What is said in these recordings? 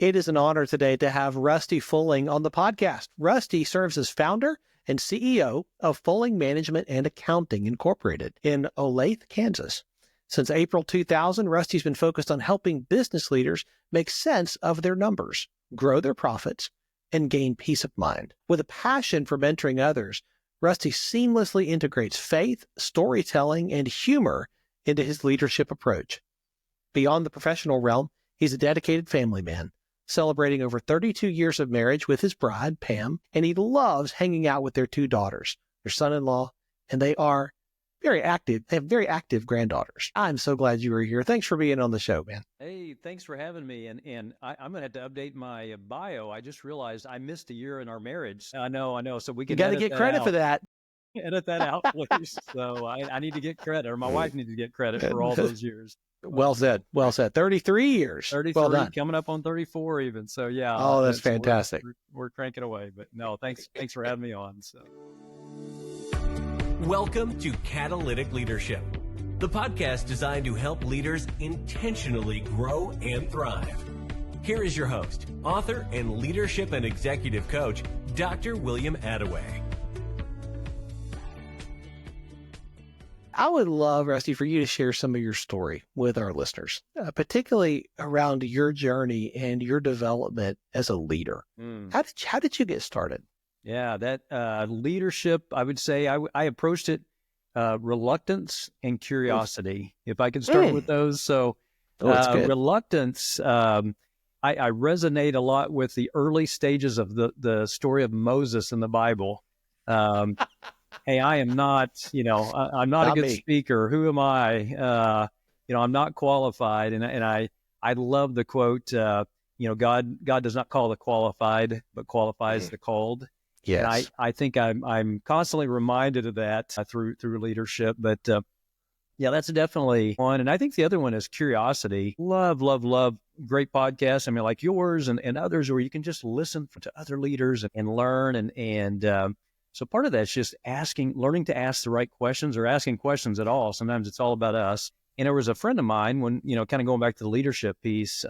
It is an honor today to have Rusty Fulling on the podcast. Rusty serves as founder and CEO of Fulling Management and Accounting Incorporated in Olathe, Kansas. Since April 2000, Rusty's been focused on helping business leaders make sense of their numbers, grow their profits, and gain peace of mind. With a passion for mentoring others, Rusty seamlessly integrates faith, storytelling, and humor into his leadership approach. Beyond the professional realm, he's a dedicated family man, celebrating over 32 years of marriage with his bride, Pam, and he loves hanging out with their two daughters, their son-in-law, and they are very active. They have very active granddaughters. I'm so glad you were here. Thanks for being on the show, man. Hey, thanks for having me. And I'm going to have to update my bio. I just realized I missed a year in our marriage. I know. So we can got to get credit for that. Edit that out, please. So I need to get credit, or my wife needs to get credit for all those years. Well said. 33 years. 33, well done. Coming up on 34 even. So yeah. Oh, that's fantastic. We're cranking away, but no, thanks for having me on. So. Welcome to Catalytic Leadership, the podcast designed to help leaders intentionally grow and thrive. Here is your host, author and leadership and executive coach, Dr. William Attaway. I would love, Rusty, for you to share some of your story with our listeners, particularly around your journey and your development as a leader. How did you get started? Yeah, that leadership, I would say I approached it reluctance and curiosity, if I can start with those. So reluctance, I resonate a lot with the early stages of the story of Moses in the Bible. Hey, I am not, I'm not a good speaker. Who am I? I'm not qualified. And I love the quote, God does not call the qualified, but qualifies the called. Yes. And I think I'm constantly reminded of that through leadership. But that's definitely one. And I think the other one is curiosity. Love great podcasts. I mean, like yours and others where you can just listen to other leaders and learn. And so part of that's just learning to ask the right questions or asking questions at all. Sometimes it's all about us. And there was a friend of mine when, kind of going back to the leadership piece,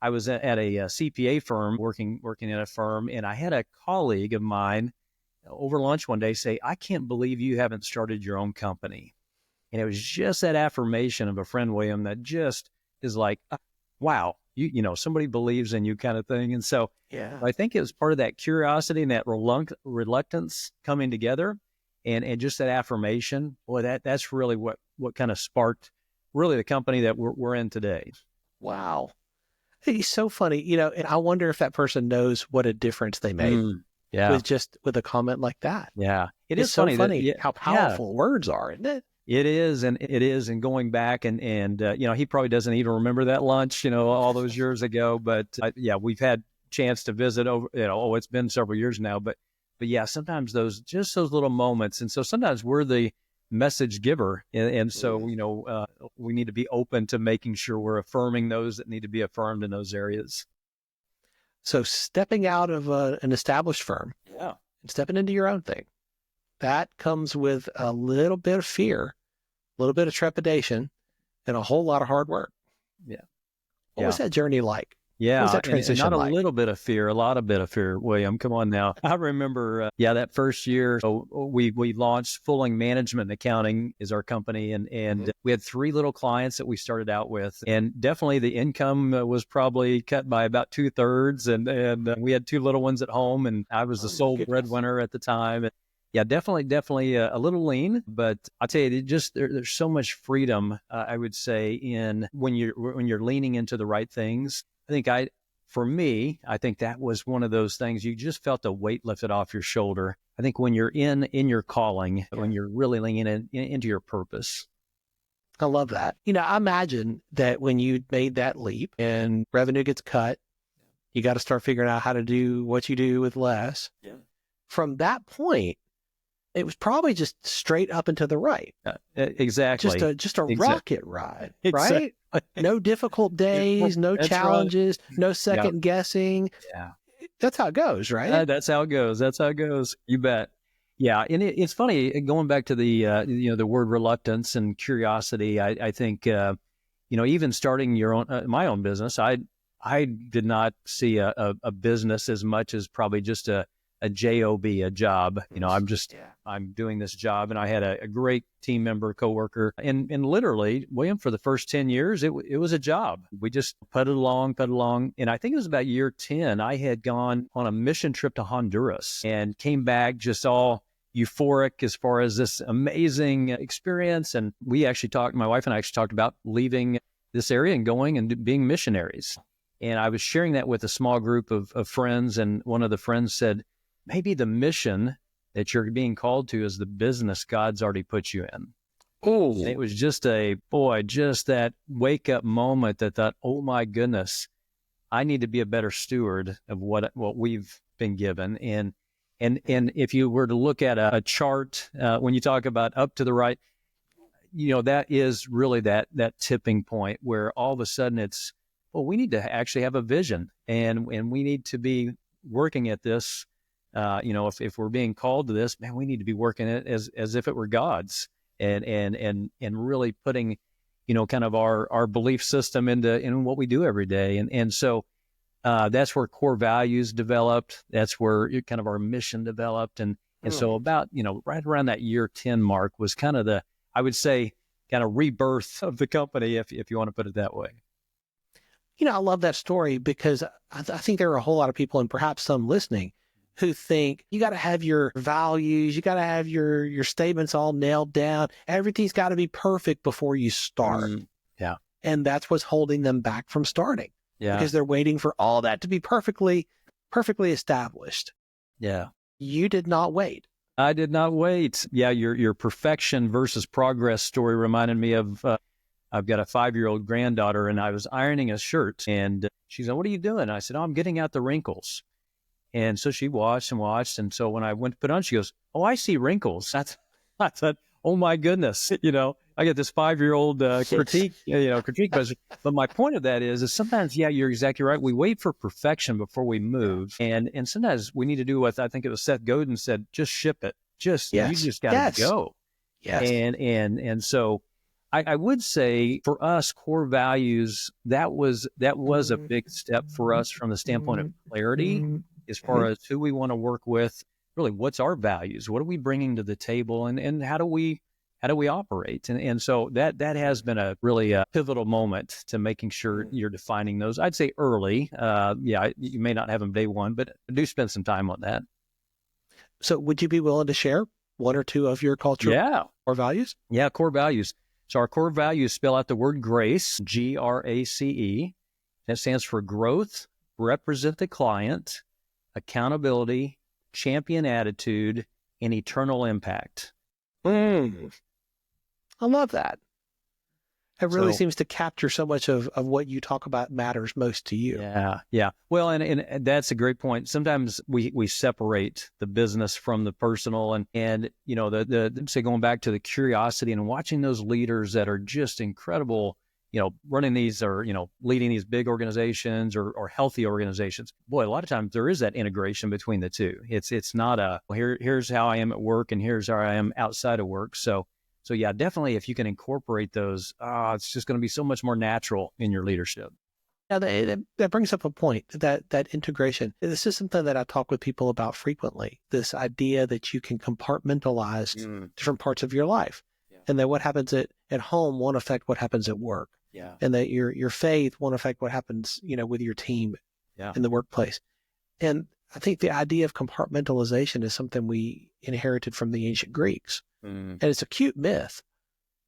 I was at a CPA firm, working at a firm, and I had a colleague of mine over lunch one day say, "I can't believe you haven't started your own company." And it was just that affirmation of a friend, William, that just is like, wow, somebody believes in you kind of thing. And so I think it was part of that curiosity and that reluctance coming together and just that affirmation. Boy, that's really what kind of sparked really the company that we're in today. Wow. It's so funny, and I wonder if that person knows what a difference they made with a comment like that. Yeah. It's so funny how powerful words are, isn't it? It is. And going back and he probably doesn't even remember that lunch, all those years ago, but we've had chance to visit over, it's been several years now, but yeah, sometimes those little moments. And so sometimes we're the message giver. And so, we need to be open to making sure we're affirming those that need to be affirmed in those areas. So stepping out of an established firm and stepping into your own thing, that comes with a little bit of fear, a little bit of trepidation, and a whole lot of hard work. Yeah. What was that journey like? Yeah, what was that transition and not like? A little bit of fear, a lot of bit of fear, William. Come on now. I remember, that first year, so we launched Fulling Management and Accounting is our company, and we had 3 little clients that we started out with, and definitely the income was probably cut by about 2/3, and we had 2 little ones at home, and I was the sole breadwinner at the time. And yeah, definitely a little lean, but I'll tell you, there's so much freedom, I would say, in when you're leaning into the right things. I think I think that was one of those things you just felt a weight lifted off your shoulder. I think when you're in your calling, when you're really leaning into your purpose. I love that. I imagine that when you made that leap and revenue gets cut, you got to start figuring out how to do what you do with less. Yeah. From that point, it was probably just straight up and to the right. Exactly. Just a rocket ride, right? No difficult days, no challenges, no second guessing. Yeah. That's how it goes, right? That's how it goes. You bet. Yeah. And it's funny, going back to the, the word reluctance and curiosity, I think, even starting my own business, I did not see a business as much as probably just a job, a job. I'm doing this job, and I had a great team member, coworker, and literally, William, for the first 10 years, it was a job. We just putted along. And I think it was about year 10, I had gone on a mission trip to Honduras and came back just all euphoric as far as this amazing experience. And my wife and I actually talked about leaving this area and going and being missionaries. And I was sharing that with a small group of friends. And one of the friends said, maybe the mission that you're being called to is the business God's already put you in. Oh, And it was just that wake up moment that thought, oh my goodness, I need to be a better steward of what we've been given. And if you were to look at a chart, when you talk about up to the right, that is really that tipping point where all of a sudden it's, we need to actually have a vision, and we need to be working at this. If we're being called to this, man, we need to be working it as if it were God's, and really putting, kind of our belief system in what we do every day. And so that's where core values developed. That's where kind of our mission developed. And so about, right around that year 10 mark was kind of I would say, kind of rebirth of the company, if you want to put it that way. I love that story because I think there are a whole lot of people, and perhaps some listening, who think you got to have your values, you got to have your statements all nailed down. Everything's got to be perfect before you start. Yeah. And that's what's holding them back from starting. Yeah. Because they're waiting for all that to be perfectly established. Yeah. You did not wait. I did not wait. Yeah. Your perfection versus progress story reminded me of, I've got a 5-year-old granddaughter, and I was ironing a shirt, and she said, "What are you doing?" I said, "Oh, I'm getting out the wrinkles." And so she watched. And so when I went to put on, she goes, "Oh, I see wrinkles." I thought, oh my goodness, I got this 5-year-old critique. But my point of that is sometimes, yeah, you're exactly right. We wait for perfection before we move. And sometimes we need to do what I think it was Seth Godin said, just ship it. You just got to go. Yes. And so I would say for us, core values, that was a big step for us from the standpoint of clarity as far as who we want to work with. Really, what's our values? What are we bringing to the table, and how do we operate? And so that has been a really pivotal moment to making sure you're defining those. I'd say early. You may not have them day one, but do spend some time on that. So would you be willing to share one or two of your cultural core values? Yeah, core values. So our core values spell out the word GRACE, GRACE. That stands for growth, represent the client, accountability, champion attitude, and eternal impact. I love that. It really seems to capture so much of what you talk about matters most to you. Yeah. Well, and that's a great point. Sometimes we separate the business from the personal, and say going back to the curiosity and watching those leaders that are just incredible, running these or, leading these big organizations or healthy organizations. Boy, a lot of times there is that integration between the two. It's not here's how I am at work and here's how I am outside of work. So yeah, definitely if you can incorporate those, it's just going to be so much more natural in your leadership. Now that brings up a point, that integration. This is something that I talk with people about frequently, this idea that you can compartmentalize different parts of your life. Yeah. And that what happens at home won't affect what happens at work. Yeah. And that your faith won't affect what happens, with your team in the workplace. And I think the idea of compartmentalization is something we inherited from the ancient Greeks. And it's a cute myth.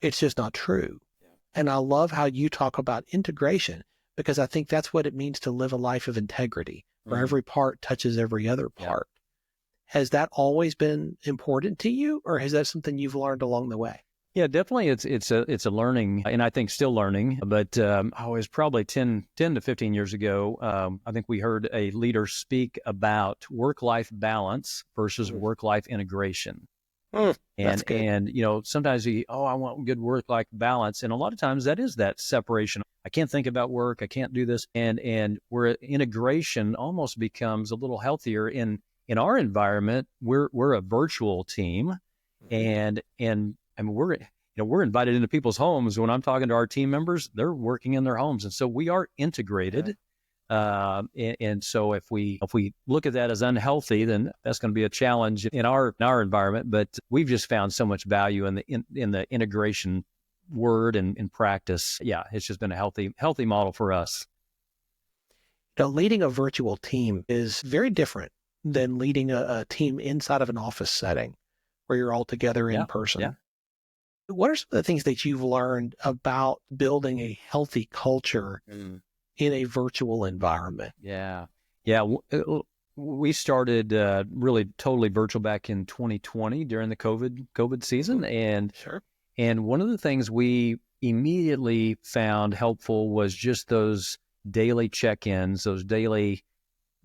It's just not true. Yeah. And I love how you talk about integration, because I think that's what it means to live a life of integrity, where every part touches every other part. Yeah. Has that always been important to you, or is that something you've learned along the way? Yeah, definitely. It's a learning, and I think still learning. But it was probably 10 to 15 years ago. I think we heard a leader speak about work-life balance versus work-life integration. And sometimes I want good work-life balance, and a lot of times that is that separation. I can't think about work. I can't do this, and where integration almost becomes a little healthier in our environment. We're a virtual team, and I mean, we're invited into people's homes. When I'm talking to our team members, they're working in their homes. And so we are integrated. And so if we look at that as unhealthy, then that's going to be a challenge in our environment. But we've just found so much value in the integration word and in practice. Yeah, it's just been a healthy model for us. Leading a virtual team is very different than leading a team inside of an office setting where you're all together in person. Yeah. What are some of the things that you've learned about building a healthy culture in a virtual environment? Yeah. We started really totally virtual back in 2020 during the COVID season. And Sure. And one of the things we immediately found helpful was just those daily check-ins, those daily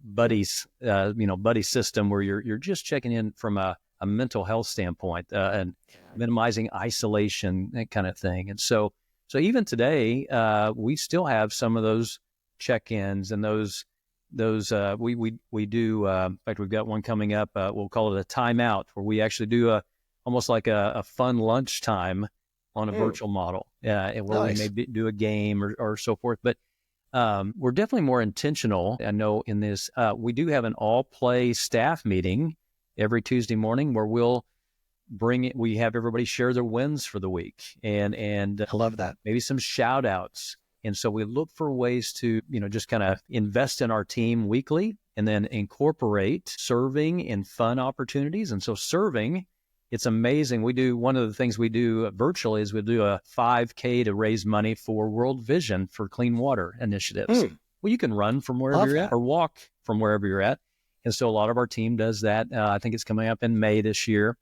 buddies, buddy system where you're just checking in from a mental health standpoint and minimizing isolation, that kind of thing. And so even today, we still have some of those check-ins and those we do. In fact, we've got one coming up. We'll call it a timeout, where we actually do almost like a fun lunchtime on a virtual model, and where we may do a game or so forth. But we're definitely more intentional. I know in this, we do have an all-play staff meeting every Tuesday morning where we'll we have everybody share their wins for the week, and I love that. Maybe some shout outs. And so we look for ways to, just kind of invest in our team weekly and then incorporate serving and fun opportunities. And so serving, it's amazing. One of the things we do virtually is we do a 5K to raise money for World Vision for clean water initiatives. Well, you can run from wherever you're at or walk from wherever you're at. And so a lot of our team does that. I think it's coming up in May this year.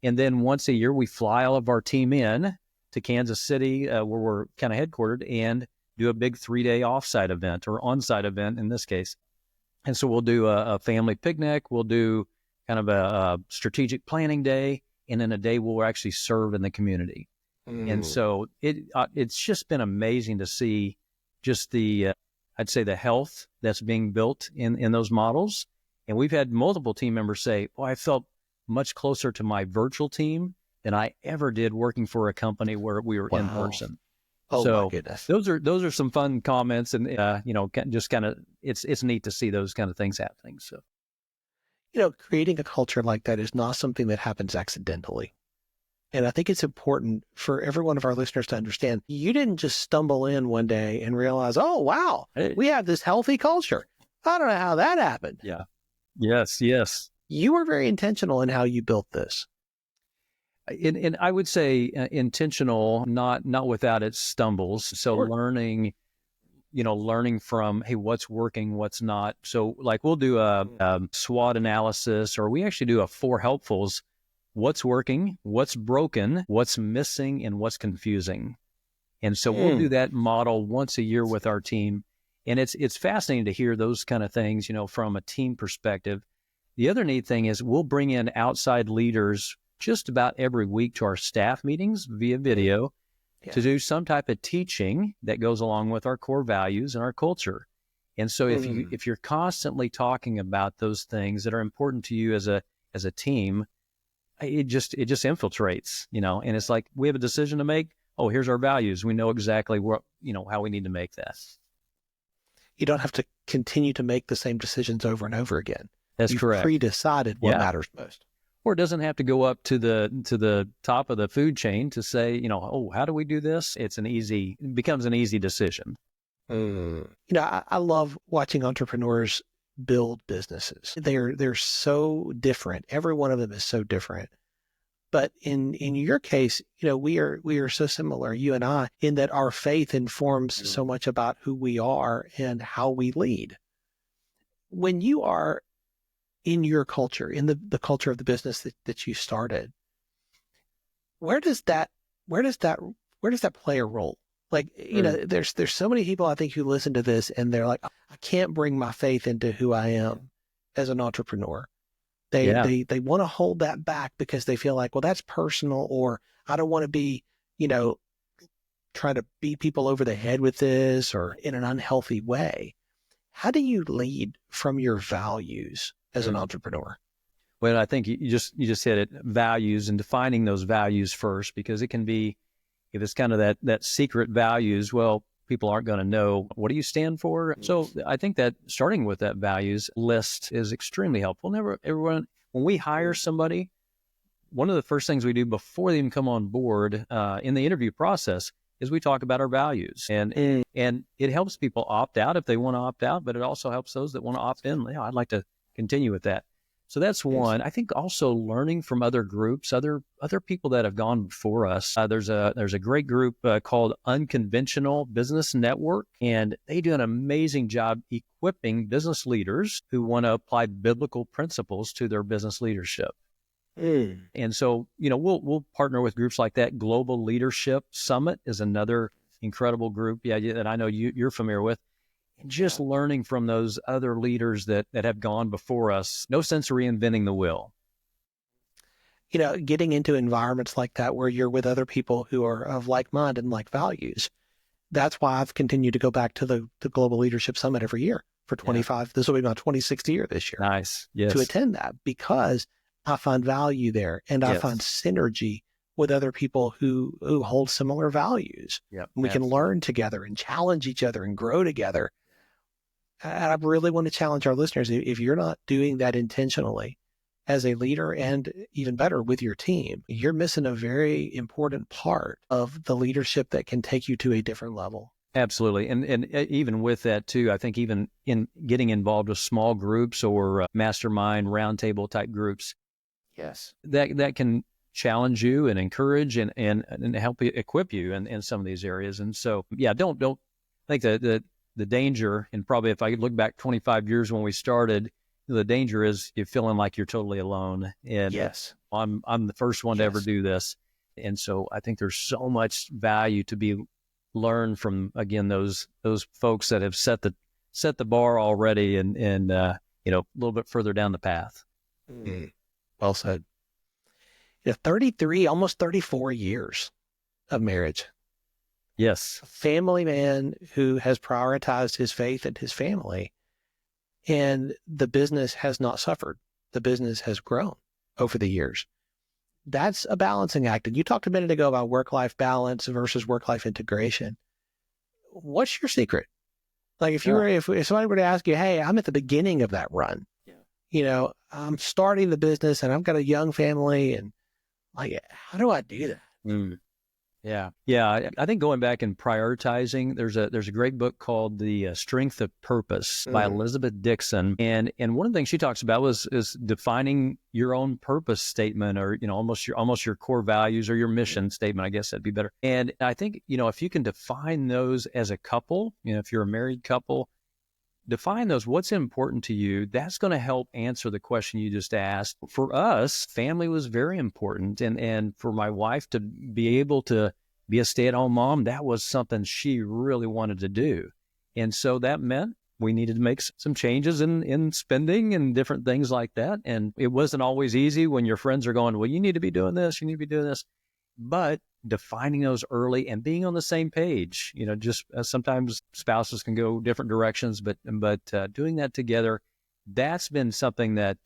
And then once a year, we fly all of our team in to Kansas City, where we're kind of headquartered, and do a big 3-day offsite event or on-site event in this case. And so we'll do a family picnic. We'll do kind of a strategic planning day, and then a day we'll actually serve in the community. And so it's just been amazing to see just I'd say the health that's being built in those models. And we've had multiple team members say, I felt much closer to my virtual team than I ever did working for a company where we were in person. Oh, so my goodness. Those are some fun comments, and just kind of it's neat to see those kind of things happening. So, creating a culture like that is not something that happens accidentally. And I think it's important for every one of our listeners to understand, you didn't just stumble in one day and realize, oh, wow, we have this healthy culture. I don't know how that happened. Yeah. Yes. You were very intentional in how you built this. And I would say intentional, not without its stumbles. So learning from, hey, what's working, what's not. So like we'll do a SWOT analysis, or we actually do a 4 helpfuls: what's working, what's broken, what's missing, and what's confusing. And so we'll do that model once a year with our team. And it's fascinating to hear those kind of things, from a team perspective. The other neat thing is we'll bring in outside leaders just about every week to our staff meetings via video to do some type of teaching that goes along with our core values and our culture. And so if you're constantly talking about those things that are important to you as a team, it just infiltrates, and it's like, we have a decision to make. Oh, here's our values. We know exactly what, how we need to make that. You don't have to continue to make the same decisions over and over again. That's correct. You've pre-decided what matters most. Or it doesn't have to go up to the top of the food chain to say, how do we do this? It becomes an easy decision. I love watching entrepreneurs build businesses. They're so different. Every one of them is so different. But in your case, we are so similar, you and I, in that our faith informs so much about who we are and how we lead. When you are in your culture, in the culture of the business that you started, where does that play a role? Like, there's so many people I think who listen to this and they're like, I can't bring my faith into who I am as an entrepreneur. They want to hold that back because they feel like, well, that's personal, or I don't want to be, trying to beat people over the head with this or in an unhealthy way. How do you lead from your values as an entrepreneur? Well, I think you just hit it, values, and defining those values first, because it can be, if it's kind of that secret values, well, people aren't going to know, what do you stand for? So I think that starting with that values list is extremely helpful. Everyone, when we hire somebody, one of the first things we do before they even come on board in the interview process is we talk about our values, and it helps people opt out if they want to opt out, but it also helps those that want to opt in. Yeah, I'd like to continue with that. So that's one. I think also learning from other groups, other people that have gone before us. There's a great group called Unconventional Business Network, and they do an amazing job equipping business leaders who want to apply biblical principles to their business leadership. And so, we'll partner with groups like that. Global Leadership Summit is another incredible group, that I know you're familiar with. And just learning from those other leaders that have gone before us. No sense of reinventing the wheel. Getting into environments like that where you're with other people who are of like mind and like values. That's why I've continued to go back to the Global Leadership Summit every year for 25. This will be my 26th year this year. Nice. Yes. To attend that, because I find value there, and I find synergy with other people who hold similar values. Yep. We can learn together and challenge each other and grow together. And I really want to challenge our listeners, if you're not doing that intentionally as a leader, and even better with your team, you're missing a very important part of the leadership that can take you to a different level. Absolutely. And even with that too, I think even in getting involved with small groups or mastermind roundtable type groups, yes, that can challenge you and encourage and help you, equip you in some of these areas. And so, don't think that the danger, and probably if I look back 25 years when we started, the danger is you feeling like you're totally alone. And I'm the first one to ever do this. And so I think there's so much value to be learned from, again, those folks that have set the bar already and a little bit further down the path. Well said. 33, almost 34 years of marriage. Yes. A family man who has prioritized his faith and his family, and the business has not suffered. The business has grown over the years. That's a balancing act. And you talked a minute ago about work-life balance versus work-life integration. What's your secret? Like if somebody were to ask you, hey, I'm at the beginning of that run, I'm starting the business and I've got a young family, and like, how do I do that? Yeah. I think going back and prioritizing, there's a great book called The Strength of Purpose by Elizabeth Dixon. And one of the things she talks about is defining your own purpose statement, or, almost your core values or your mission statement, I guess that'd be better. And I think, if you can define those as a couple, if you're a married couple, define those, what's important to you. That's going to help answer the question you just asked. For us, family was very important. And for my wife to be able to be a stay-at-home mom, that was something she really wanted to do. And so that meant we needed to make some changes in spending and different things like that. And it wasn't always easy when your friends are going, well, you need to be doing this, you need to be doing this. But defining those early and being on the same page, just sometimes spouses can go different directions, but doing that together, that's been something that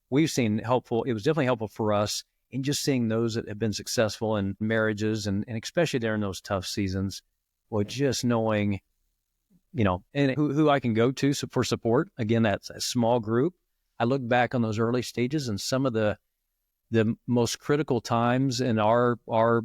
we've seen helpful. It was definitely helpful for us in just seeing those that have been successful in marriages, and especially during those tough seasons, well, just knowing, and who I can go to for support. Again, that's a small group. I look back on those early stages, and some of the most critical times in our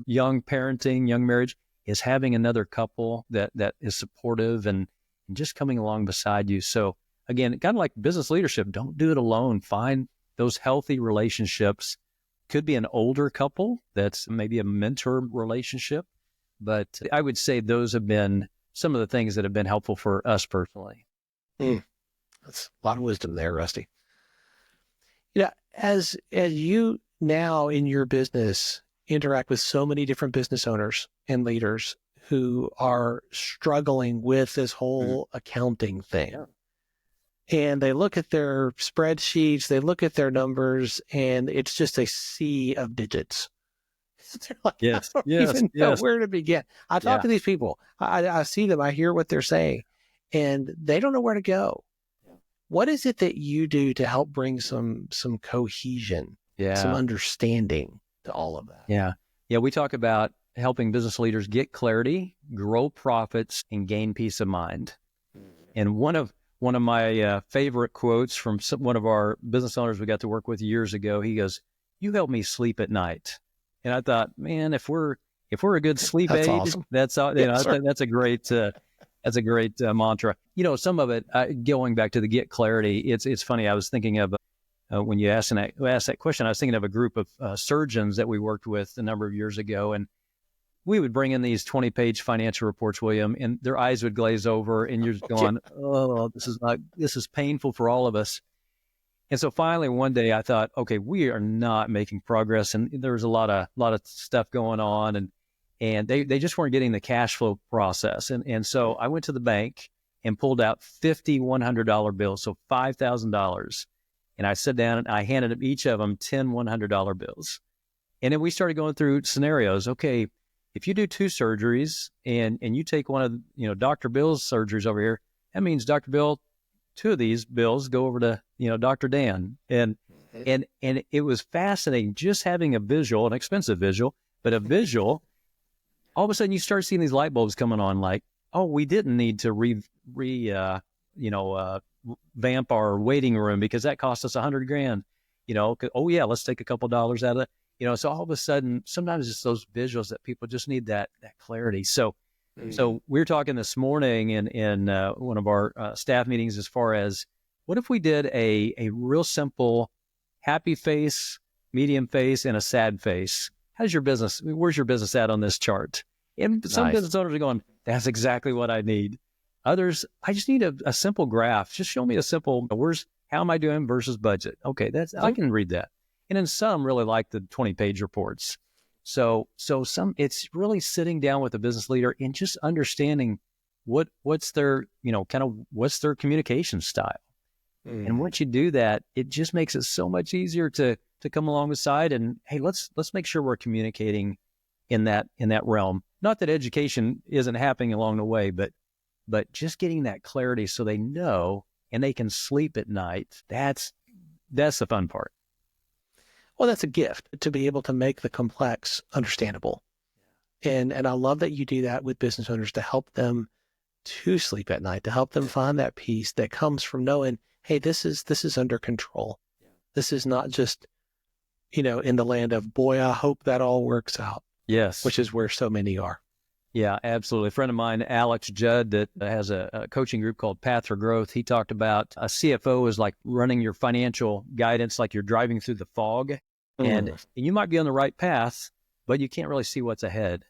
young parenting, young marriage, is having another couple that is supportive and just coming along beside you. So again, kind of like business leadership, don't do it alone. Find those healthy relationships. Could be an older couple that's maybe a mentor relationship, but I would say those have been some of the things that have been helpful for us personally. That's a lot of wisdom there, Rusty. As you now in your business interact with so many different business owners and leaders who are struggling with this whole accounting thing. Yeah. And they look at their spreadsheets, they look at their numbers, and it's just a sea of digits. They're like, I don't even know where to begin. I talk to these people. I see them. I hear what they're saying, and they don't know where to go. Yeah. What is it that you do to help bring some cohesion, some understanding to all of that? Yeah. We talk about helping business leaders get clarity, grow profits, and gain peace of mind. And one of my favorite quotes from one of our business owners we got to work with years ago, he goes, "You help me sleep at night." And I thought, man, if we're a good sleep aid, awesome. that's a great mantra. Some of it going back to the get clarity. It's funny. I was thinking of when you asked that question, I was thinking of a group of surgeons that we worked with a number of years ago, and we would bring in these 20-page financial reports, William, and their eyes would glaze over, and you're just going, "Oh, this is painful for all of us." And so finally, one day, I thought, okay, we are not making progress, and there was a lot of stuff going on, and they just weren't getting the cash flow process, and so I went to the bank and pulled out 50 $100 bills, so $5,000, and I sat down and I handed them each of them 10 $100 bills, and then we started going through scenarios. Okay, if you do 2 surgeries and you take one of Dr. Bill's surgeries over here, that means Dr. Bill, 2 of these bills go over to Dr. Dan, and it was fascinating just having a visual, an expensive visual, but a visual. All of a sudden, you start seeing these light bulbs coming on. Like, oh, we didn't need to vamp our waiting room because that cost us $100,000. Oh yeah, let's take a couple dollars out of it. So all of a sudden, sometimes it's those visuals that people just need that clarity. So we were talking this morning in one of our staff meetings as far as what if we did a real simple happy face, medium face, and a sad face. Where's your business at on this chart? And some business owners are going, that's exactly what I need. Others, I just need a simple graph. Just show me a simple, how am I doing versus budget? Okay, I can read that. And then some really like the 20-page reports. So it's really sitting down with a business leader and just understanding what's their communication style. And once you do that, it just makes it so much easier to come along the side and, hey, let's make sure we're communicating in that realm. Not that education isn't happening along the way, but just getting that clarity so they know and they can sleep at night. That's the fun part. Well, that's a gift to be able to make the complex understandable. And I love that you do that with business owners to help them to sleep at night, to help them find that peace that comes from knowing, hey, this is under control. This is not just, in the land of, boy, I hope that all works out. Yes. Which is where so many are. Yeah, absolutely. A friend of mine, Alex Judd, that has a coaching group called Path for Growth, he talked about a CFO is like running your financial guidance, like you're driving through the fog. And you might be on the right path, but you can't really see what's ahead.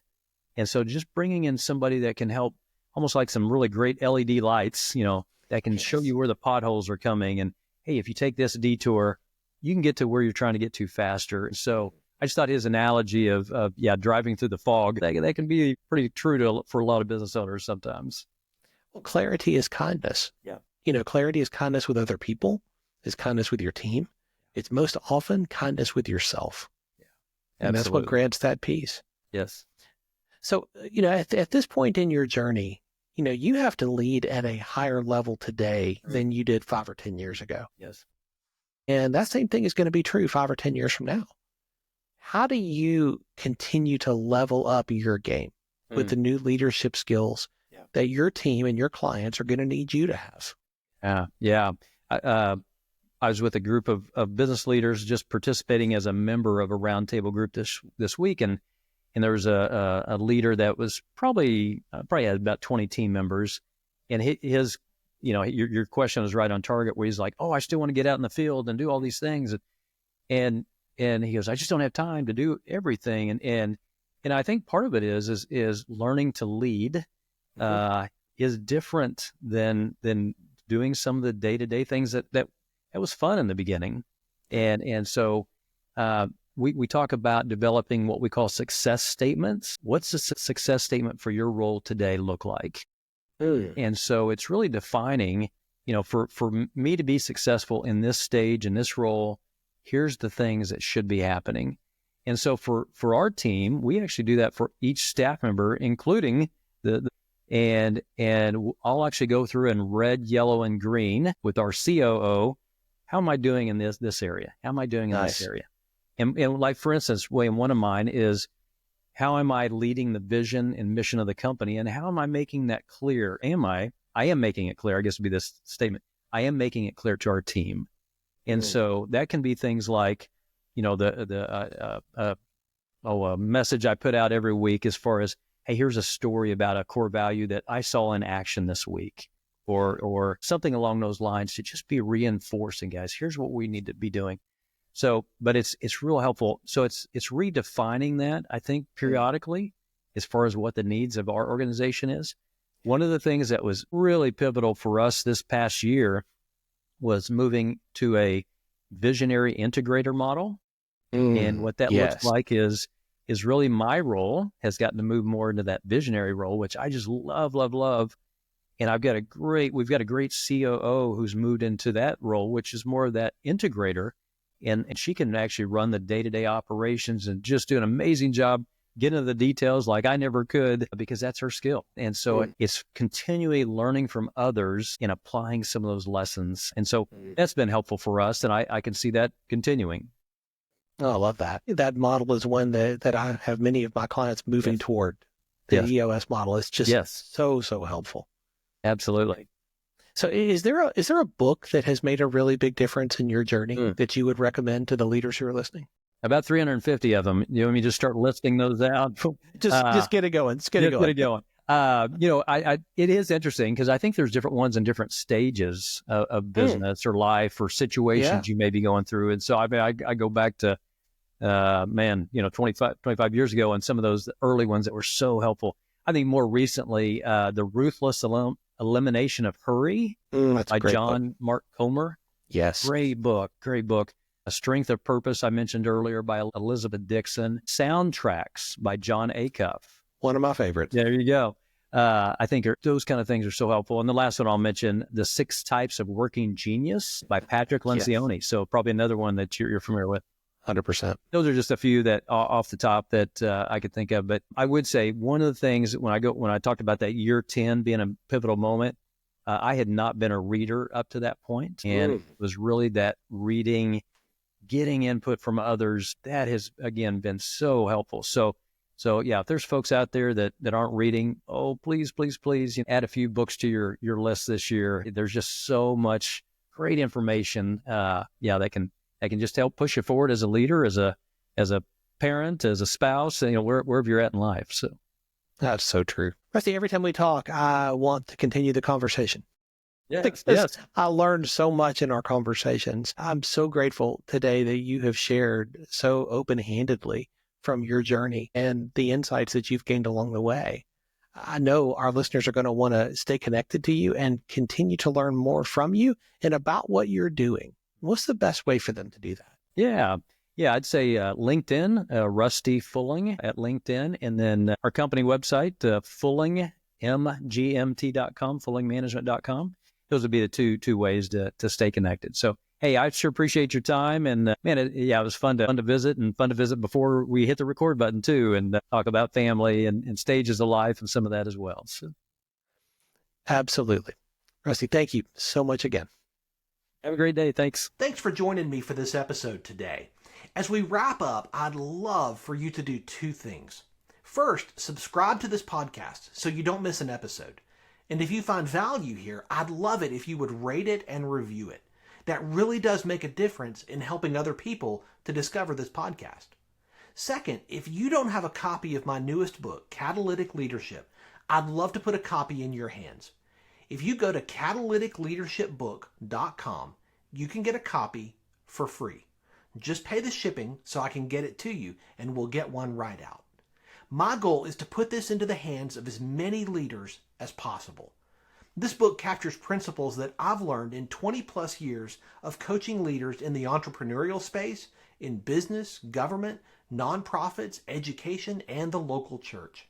And so just bringing in somebody that can help, almost like some really great LED lights, that can show you where the potholes are coming. And, hey, if you take this detour, you can get to where you're trying to get to faster. So I just thought his analogy of driving through the fog, that can be pretty true for a lot of business owners sometimes. Well, clarity is kindness. Yeah. Clarity is kindness with other people, is kindness with your team. It's most often kindness with yourself. Yeah. And that's what grants that peace. Yes. So, at this point in your journey, you have to lead at a higher level today than you did 5 or 10 years ago. Yes. And that same thing is going to be true 5 or 10 years from now. How do you continue to level up your game with the new leadership skills that your team and your clients are going to need you to have? Yeah. I was with a group of business leaders just participating as a member of a roundtable group this week, and there was a leader that was probably had about 20 team members, and his your question was right on target, where he's like, oh, I still want to get out in the field and do all these things, and he goes, I just don't have time to do everything, and I think part of it is learning to lead is different than doing some of the day-to-day things that was fun in the beginning. And so we talk about developing what we call success statements. What's a success statement for your role today look like? And so it's really defining, for me to be successful in this stage, in this role, here's the things that should be happening. And so for our team, we actually do that for each staff member, including and I'll actually go through in red, yellow, and green with our COO. How am I doing in this area? How am I doing in this area? And like, for instance, William, one of mine is how am I leading the vision and mission of the company? And how am I making that clear? I am making it clear, I guess would be this statement. I am making it clear to our team. And so that can be things like, a message I put out every week as far as, hey, here's a story about a core value that I saw in action this week, or something along those lines to just be reinforcing, guys, here's what we need to be doing. So, but it's real helpful. So it's redefining that, I think, periodically as far as what the needs of our organization is. One of the things that was really pivotal for us this past year was moving to a visionary integrator model. And what that looks like is really my role has gotten to move more into that visionary role, which I just love. And we've got a great COO who's moved into that role, which is more of that integrator. And she can actually run the day-to-day operations and just do an amazing job getting into the details like I never could, because that's her skill. And so it's continually learning from others and applying some of those lessons. And so that's been helpful for us. And I can see that continuing. Oh, I love that. That model is one that I have many of my clients moving toward. The EOS model is just so helpful. Absolutely. So is there a book that has made a really big difference in your journey that you would recommend to the leaders who are listening? About 350 of them. You want me to just start listing those out? Just get it going. Get it going. It is interesting because I think there's different ones in different stages of business or life or situations you may be going through. And so I go back to, 25 years ago, and some of those early ones that were so helpful. I think more recently, The Ruthless Elimination of Hurry by John Mark Comer. Yes. Great book. A Strength of Purpose, I mentioned earlier, by Elizabeth Dixon. Soundtracks by John Acuff. One of my favorites. There you go. I think those kind of things are so helpful. And the last one I'll mention, The 6 Types of Working Genius by Patrick Lencioni. Yes. So probably another one that you're familiar with. 100%. Those are just a few that off the top that I could think of. But I would say one of the things when I talked about that year 10 being a pivotal moment, I had not been a reader up to that point. And it was really that reading, getting input from others, that has, again, been so helpful. So yeah, if there's folks out there that aren't reading, please add a few books to your list this year. There's just so much great information, that can just help push you forward as a leader, as a parent, as a spouse, wherever you're at in life. So that's so true. Rusty, every time we talk, I want to continue the conversation. Yes. I learned so much in our conversations. I'm so grateful today that you have shared so open-handedly from your journey and the insights that you've gained along the way. I know our listeners are going to want to stay connected to you and continue to learn more from you and about what you're doing. What's the best way for them to do that? Yeah, I'd say LinkedIn, Rusty Fulling at LinkedIn, and then our company website, fullingmgmt.com, fullingmanagement.com. Those would be the two ways to stay connected. So, hey, I sure appreciate your time. And it was fun to visit before we hit the record button too, and talk about family and stages of life and some of that as well. So, absolutely. Rusty, thank you so much again. Have a great day. Thanks. Thanks for joining me for this episode today. As we wrap up, I'd love for you to do 2 things. First, subscribe to this podcast so you don't miss an episode. And if you find value here, I'd love it if you would rate it and review it. That really does make a difference in helping other people to discover this podcast. Second, if you don't have a copy of my newest book, Catalytic Leadership, I'd love to put a copy in your hands. If you go to catalyticleadershipbook.com, you can get a copy for free. Just pay the shipping so I can get it to you, and we'll get one right out. My goal is to put this into the hands of as many leaders as possible. This book captures principles that I've learned in 20 plus years of coaching leaders in the entrepreneurial space, in business, government, nonprofits, education, and the local church.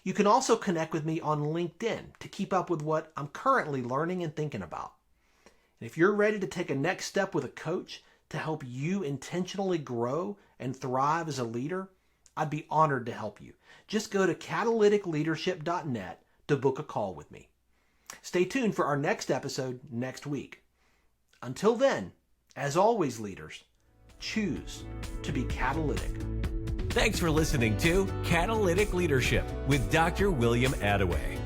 You can also connect with me on LinkedIn to keep up with what I'm currently learning and thinking about. And if you're ready to take a next step with a coach to help you intentionally grow and thrive as a leader, I'd be honored to help you. Just go to catalyticleadership.net to book a call with me. Stay tuned for our next episode next week. Until then, as always, leaders, choose to be catalytic. Thanks for listening to Catalytic Leadership with Dr. William Attaway.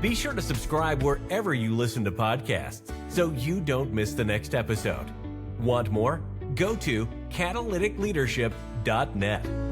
Be sure to subscribe wherever you listen to podcasts so you don't miss the next episode. Want more? Go to catalyticleadership.net.